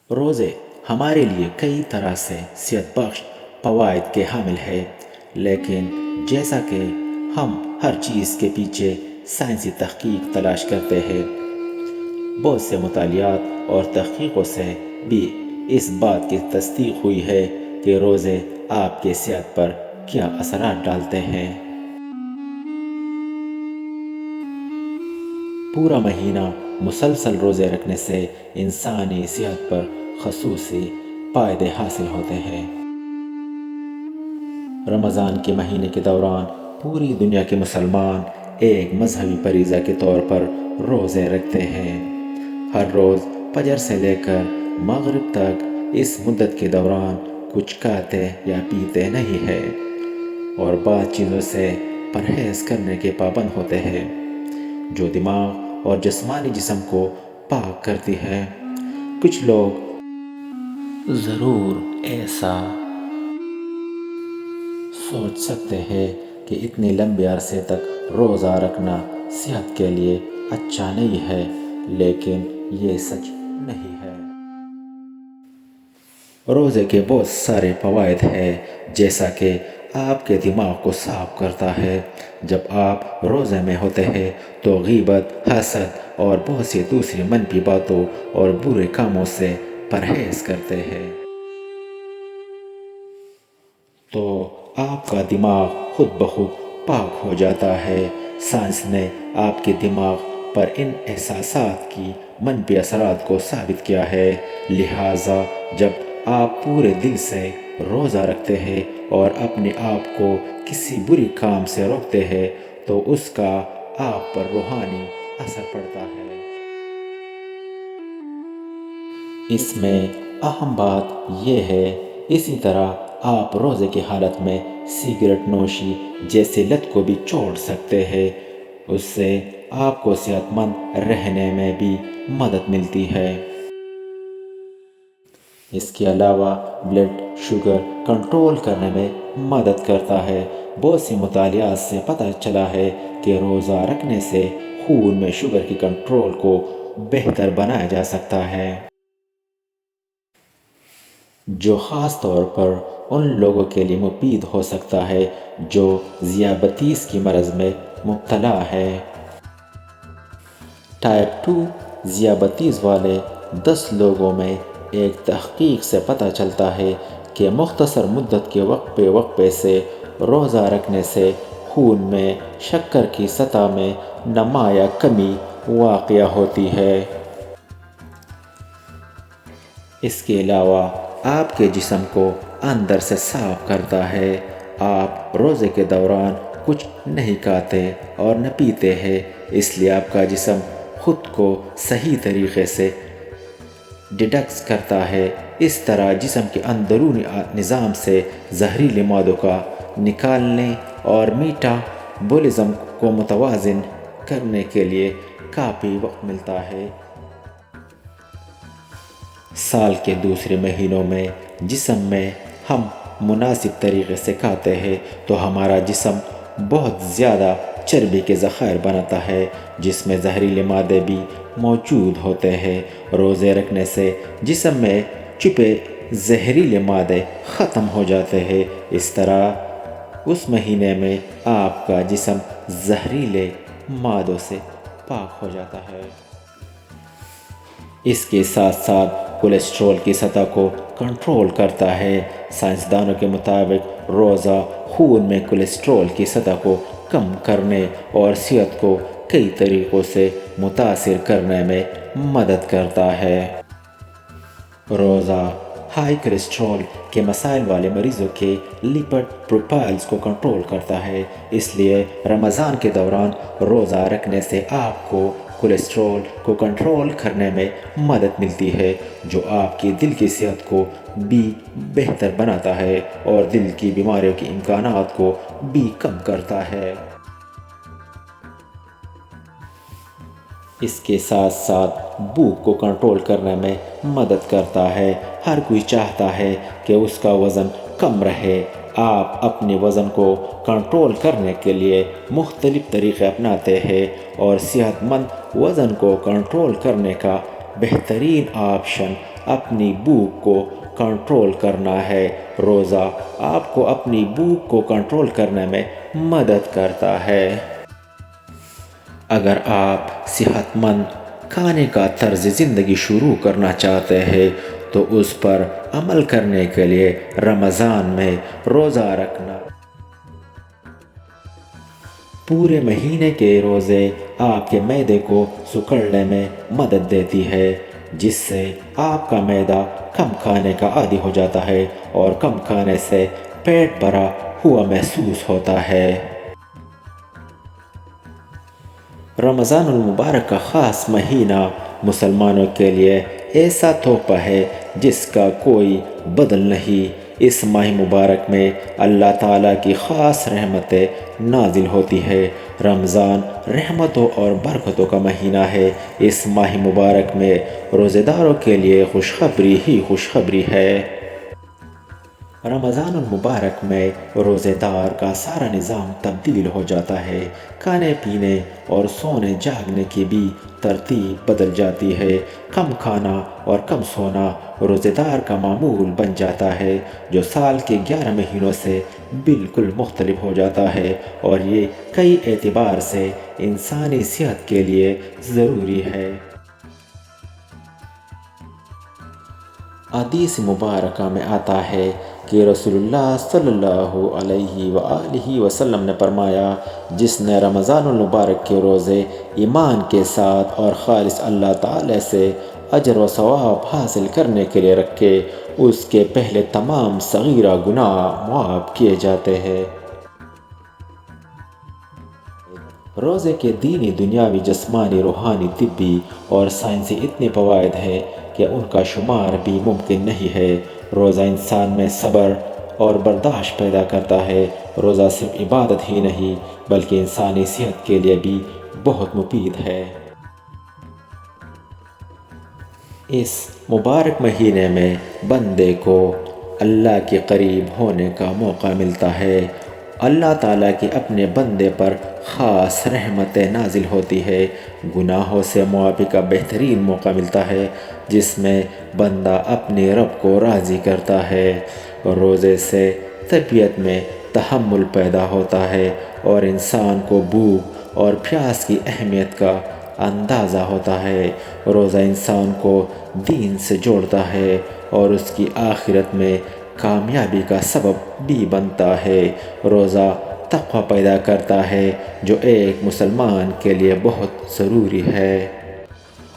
روزے ہمارے لیے کئی طرح سے صحت بخش فوائد کے حامل ہے، لیکن جیسا کہ ہم ہر چیز کے پیچھے سائنسی تحقیق تلاش کرتے ہیں، بہت سے مطالعات اور تحقیقوں سے بھی اس بات کی تصدیق ہوئی ہے کہ روزے آپ کی صحت پر کیا اثرات ڈالتے ہیں۔ پورا مہینہ مسلسل روزے رکھنے سے انسانی صحت پر خصوصی فائدے حاصل ہوتے ہیں۔ رمضان کے مہینے کے دوران پوری دنیا کے مسلمان ایک مذہبی فریضہ کے طور پر روزے رکھتے ہیں۔ ہر روز فجر سے لے کر مغرب تک اس مدت کے دوران کچھ کھاتے یا پیتے نہیں ہے اور بعض چیزوں سے پرہیز کرنے کے پابند ہوتے ہیں جو دماغ اور جسمانی جسم کو پاک کرتی ہے۔ کچھ لوگ ضرور ایسا سوچ سکتے ہیں کہ اتنے لمبے عرصے تک روزہ رکھنا صحت کے لیے اچھا نہیں ہے، لیکن یہ سچ نہیں ہے۔ روزے کے بہت سارے فوائد ہیں، جیسا کہ آپ کے دماغ کو صاف کرتا ہے۔ جب آپ روزے میں ہوتے ہیں تو غیبت، حسد اور بہت سی دوسری منفی باتوں اور برے کاموں سے پرہیز کرتے ہیں، تو آپ کا دماغ خود بخود پاک ہو جاتا ہے۔ سائنس نے آپ کے دماغ پر ان احساسات کی منفی اثرات کو ثابت کیا ہے، لہٰذا جب آپ پورے دل سے روزہ رکھتے ہیں اور اپنے آپ کو کسی بری کام سے روکتے ہیں تو اس کا آپ پر روحانی اثر پڑتا ہے۔ اس میں اہم بات یہ ہے، اسی طرح آپ روزے کی حالت میں سگریٹ نوشی جیسی لت کو بھی چھوڑ سکتے ہیں۔ اس سے آپ کو صحت مند رہنے میں بھی مدد ملتی ہے۔ اس کے علاوہ بلڈ شوگر کنٹرول کرنے میں مدد کرتا ہے۔ بہت سی مطالعات سے پتہ چلا ہے کہ روزہ رکھنے سے خون میں شوگر کی کنٹرول کو بہتر بنایا جا سکتا ہے، جو خاص طور پر ان لوگوں کے لیے مفید ہو سکتا ہے جو ذیابیطس کی مرض میں مبتلا ہے۔ ٹائپ 2 ذیابیطس والے 10 لوگوں میں ایک تحقیق سے پتہ چلتا ہے کہ مختصر مدت کے وقفے سے روزہ رکھنے سے خون میں شکر کی سطح میں نمایاں کمی واقع ہوتی ہے۔ اس کے علاوہ آپ کے جسم کو اندر سے صاف کرتا ہے۔ آپ روزے کے دوران کچھ نہیں کھاتے اور نہ پیتے ہیں، اس لیے آپ کا جسم خود کو صحیح طریقے سے ڈیٹاکس کرتا ہے۔ اس طرح جسم کے اندرونی نظام سے زہریلی مادوں کا نکالنے اور میٹابولزم کو متوازن کرنے کے لیے کافی وقت ملتا ہے۔ سال کے دوسرے مہینوں میں جسم میں ہم مناسب طریقے سے کھاتے ہیں تو ہمارا جسم بہت زیادہ چربی کے ذخائر بناتا ہے، جس میں زہریلے مادے بھی موجود ہوتے ہیں۔ روزے رکھنے سے جسم میں چھپے زہریلے مادے ختم ہو جاتے ہیں، اس طرح اس مہینے میں آپ کا جسم زہریلے مادوں سے پاک ہو جاتا ہے۔ اس کے ساتھ ساتھ کولیسٹرول کی سطح کو کنٹرول کرتا ہے۔ سائنسدانوں کے مطابق روزہ خون میں کولیسٹرول کی سطح کو کم کرنے اور صحت کو کئی طریقوں سے متاثر کرنے میں مدد کرتا ہے۔ روزہ ہائی کولیسٹرول کے مسائل والے مریضوں کے لپڈ پروفائلز کو کنٹرول کرتا ہے، اس لیے رمضان کے دوران روزہ رکھنے سے آپ کو کولیسٹرول کو کنٹرول کرنے میں مدد ملتی ہے، جو آپ کی دل کی صحت کو بھی بہتر بناتا ہے اور دل کی بیماریوں کے امکانات کو بھی کم کرتا ہے۔ اس کے ساتھ ساتھ بھوک کو کنٹرول کرنے میں مدد کرتا ہے۔ ہر کوئی چاہتا ہے کہ اس کا وزن کم رہے۔ آپ اپنے وزن کو کنٹرول کرنے کے لیے مختلف طریقے اپناتے ہیں اور صحت مند وزن کو کنٹرول کرنے کا بہترین آپشن اپنی بھوک کو کنٹرول کرنا ہے۔ روزہ آپ کو اپنی بھوک کو کنٹرول کرنے میں مدد کرتا ہے۔ اگر آپ صحت مند کھانے کا طرز زندگی شروع کرنا چاہتے ہیں تو اس پر عمل کرنے کے لیے رمضان میں روزہ رکھنا۔ پورے مہینے کے روزے آپ کے معدے کو سکڑنے میں مدد دیتی ہے، جس سے آپ کا معدہ کم کھانے کا عادی ہو جاتا ہے اور کم کھانے سے پیٹ بھرا ہوا محسوس ہوتا ہے۔ رمضان المبارک کا خاص مہینہ مسلمانوں کے لیے ایسا تحفہ ہے جس کا کوئی بدل نہیں۔ اس ماہ مبارک میں اللہ تعالیٰ کی خاص رحمتیں نازل ہوتی ہے۔ رمضان رحمتوں اور برکتوں کا مہینہ ہے۔ اس ماہ مبارک میں روزے داروں کے لیے خوشخبری ہی خوشخبری ہے۔ رمضان المبارک میں روزے دار کا سارا نظام تبدیل ہو جاتا ہے۔ کھانے پینے اور سونے جاگنے کی بھی ترتیب بدل جاتی ہے۔ کم کھانا اور کم سونا روزے دار کا معمول بن جاتا ہے، جو سال کے 11 مہینوں سے بالکل مختلف ہو جاتا ہے، اور یہ کئی اعتبار سے انسانی صحت کے لیے ضروری ہے۔ حدیث مبارکہ میں آتا ہے کہ رسول اللہ صلی اللہ علیہ وآلہ وسلم نے فرمایا، جس نے رمضان المبارک کے روزے ایمان کے ساتھ اور خالص اللہ تعالی سے اجر و ثواب حاصل کرنے کے لیے رکھے، اس کے پہلے تمام صغیرہ گناہ معاف کیے جاتے ہیں۔ روزے کے دینی، دنیاوی، جسمانی، روحانی، طبی اور سائنسی اتنے فوائد ہیں کہ ان کا شمار بھی ممکن نہیں ہے۔ روزہ انسان میں صبر اور برداشت پیدا کرتا ہے۔ روزہ صرف عبادت ہی نہیں بلکہ انسانی صحت کے لیے بھی بہت مفید ہے۔ اس مبارک مہینے میں بندے کو اللہ کے قریب ہونے کا موقع ملتا ہے۔ اللہ تعالیٰ کی اپنے بندے پر خاص رحمتیں نازل ہوتی ہے۔ گناہوں سے معافی کا بہترین موقع ملتا ہے، جس میں بندہ اپنے رب کو راضی کرتا ہے۔ روزے سے طبیعت میں تحمل پیدا ہوتا ہے اور انسان کو بھوک اور پیاس کی اہمیت کا اندازہ ہوتا ہے۔ روزہ انسان کو دین سے جوڑتا ہے اور اس کی آخرت میں کامیابی کا سبب بھی بنتا ہے۔ روزہ تقوی پیدا کرتا ہے، جو ایک مسلمان کے لیے بہت ضروری ہے۔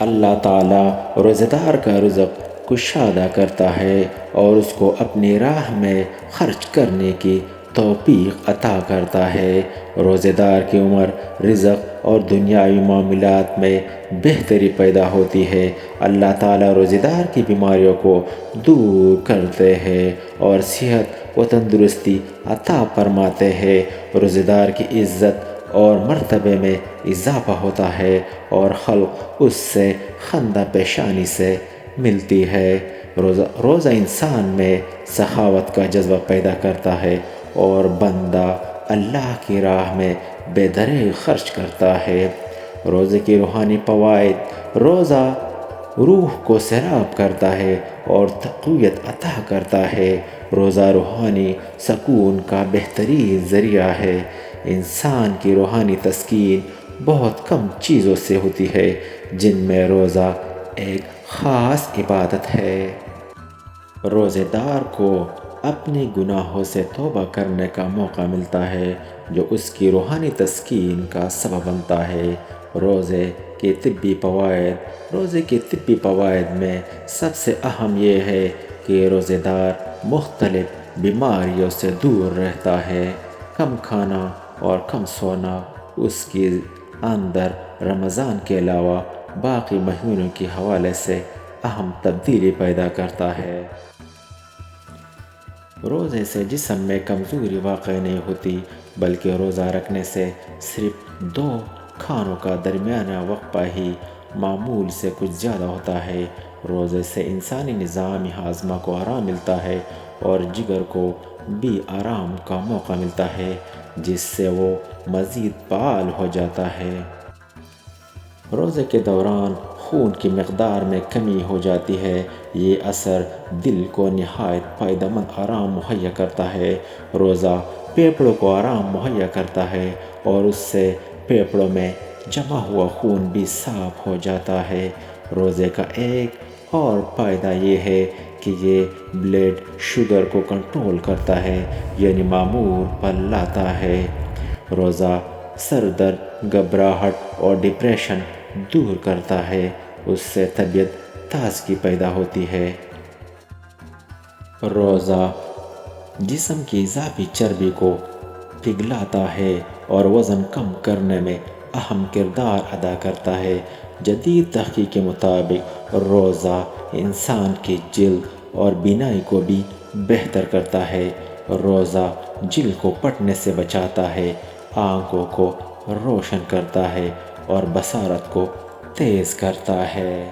اللہ تعالیٰ روزہ دار کا رزق کشادہ کرتا ہے اور اس کو اپنی راہ میں خرچ کرنے کی توفیق عطا کرتا ہے۔ روزہ دار کی عمر، رزق اور دنیاوی معاملات میں بہتری پیدا ہوتی ہے۔ اللہ تعالیٰ روزہ دار کی بیماریوں کو دور کرتے ہیں اور صحت و تندرستی عطا فرماتے ہیں۔ روزہ دار کی عزت اور مرتبے میں اضافہ ہوتا ہے اور خلق اس سے خندہ پیشانی سے ملتی ہے۔ روزہ انسان میں سخاوت کا جذبہ پیدا کرتا ہے اور بندہ اللہ کی راہ میں بے دریغ خرچ کرتا ہے۔ روزے کی روحانی فوائد: روزہ روح کو سیراب کرتا ہے اور تقویت عطا کرتا ہے۔ روزہ روحانی سکون کا بہترین ذریعہ ہے۔ انسان کی روحانی تسکین بہت کم چیزوں سے ہوتی ہے، جن میں روزہ ایک خاص عبادت ہے۔ روزے دار کو اپنے گناہوں سے توبہ کرنے کا موقع ملتا ہے، جو اس کی روحانی تسکین کا سبب بنتا ہے۔ روزے کے طبی فوائد: روزے کے طبی فوائد میں سب سے اہم یہ ہے کہ روزے دار مختلف بیماریوں سے دور رہتا ہے۔ کم کھانا اور کم سونا اس کے اندر رمضان کے علاوہ باقی مہینوں کے حوالے سے اہم تبدیلی پیدا کرتا ہے۔ روزے سے جسم میں کمزوری واقع نہیں ہوتی، بلکہ روزہ رکھنے سے صرف 2 کھانوں کا درمیانہ وقفہ ہی معمول سے کچھ زیادہ ہوتا ہے۔ روزے سے انسانی نظام ہاضمہ کو آرام ملتا ہے اور جگر کو بھی آرام کا موقع ملتا ہے، جس سے وہ مزید فعال ہو جاتا ہے۔ روزے کے دوران خون کی مقدار میں کمی ہو جاتی ہے۔ یہ اثر دل کو نہایت فائدہ مند آرام مہیا کرتا ہے۔ روزہ پھیپھڑوں کو آرام مہیا کرتا ہے اور اس سے پھیپھڑوں میں جمع ہوا خون بھی صاف ہو جاتا ہے۔ روزے کا ایک اور فائدہ یہ ہے کہ یہ بلڈ شوگر کو کنٹرول کرتا ہے، یعنی معمول پر لاتا ہے۔ روزہ سر درد، گھبراہٹ اور ڈپریشن دور کرتا ہے۔ اس سے طبیعت تازگی پیدا ہوتی ہے۔ روزہ جسم کی اضافی چربی کو پگھلاتا ہے اور وزن کم کرنے میں اہم کردار ادا کرتا ہے۔ جدید تحقیق کے مطابق روزہ انسان کی جلد اور بینائی کو بھی بہتر کرتا ہے۔ روزہ جلد کو پھٹنے سے بچاتا ہے، آنکھوں کو روشن کرتا ہے اور بصارت کو تیز کرتا ہے۔